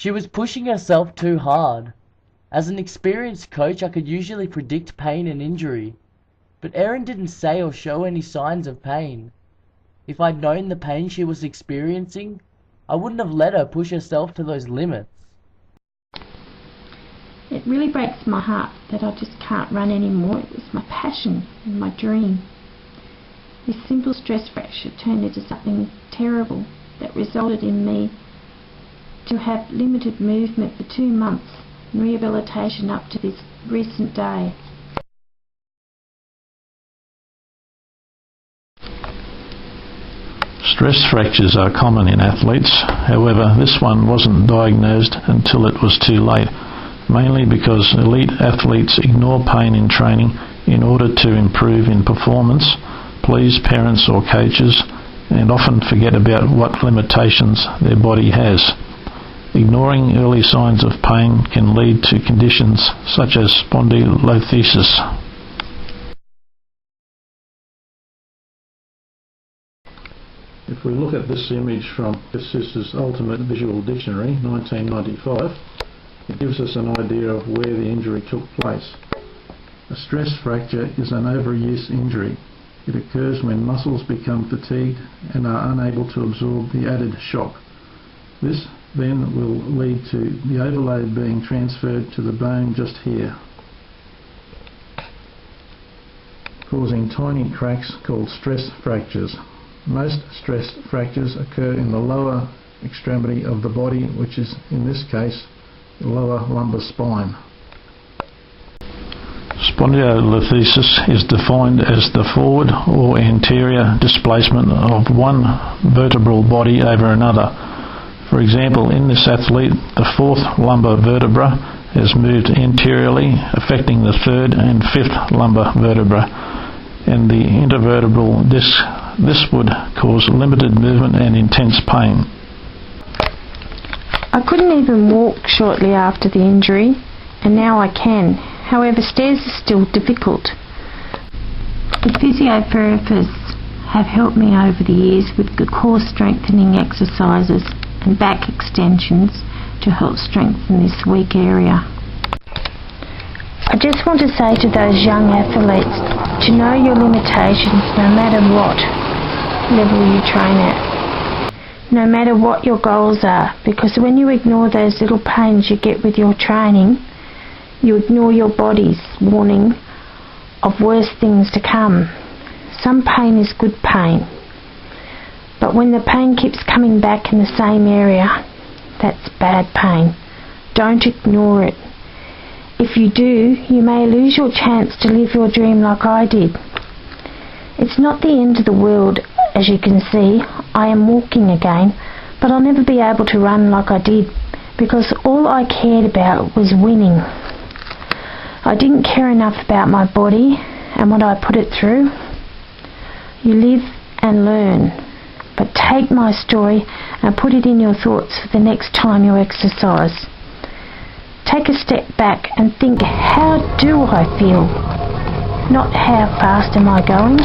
She was pushing herself too hard. As an experienced coach, I could usually predict pain and injury, but Erin didn't say or show any signs of pain. If I'd known the pain she was experiencing, I wouldn't have let her push herself to those limits. It really breaks my heart that I just can't run anymore. It was my passion and my dream. This simple stress fracture turned into something terrible that resulted in me to have limited movement for 2 months and rehabilitation up to this recent day. Stress fractures are common in athletes. However, this one wasn't diagnosed until it was too late, mainly because elite athletes ignore pain in training in order to improve in performance, please parents or coaches, and often forget about what limitations their body has. Ignoring early signs of pain can lead to conditions such as spondylolisthesis. If we look at this image from Seuss's Ultimate Visual Dictionary, 1995, it gives us an idea of where the injury took place. A stress fracture is an overuse injury. It occurs when muscles become fatigued and are unable to absorb the added shock. This then will lead to the overload being transferred to the bone just here, causing tiny cracks called stress fractures. Most stress fractures occur in the lower extremity of the body, which is in this case the lower lumbar spine. Spondylolisthesis is defined as the forward or anterior displacement of one vertebral body over another. For example, in this athlete, the 4th lumbar vertebra has moved anteriorly, affecting the 3rd and 5th lumbar vertebra and the intervertebral disc. This would cause limited movement and intense pain. I couldn't even walk shortly after the injury, and now I can. However, stairs are still difficult. The physiotherapists have helped me over the years with the core strengthening exercises and back extensions to help strengthen this weak area. I just want to say to those young athletes to know your limitations no matter what level you train at, no matter what your goals are, because when you ignore those little pains you get with your training, you ignore your body's warning of worse things to come. Some pain is good pain, but when the pain keeps coming back in the same area, that's bad pain. Don't ignore it. If you do, you may lose your chance to live your dream like I did. It's not the end of the world. As you can see, I am walking again, but I'll never be able to run like I did, because all I cared about was winning. I didn't care enough about my body and what I put it through. You live and learn, but take my story and put it in your thoughts for the next time you exercise. Take a step back and think, how do I feel? Not how fast am I going?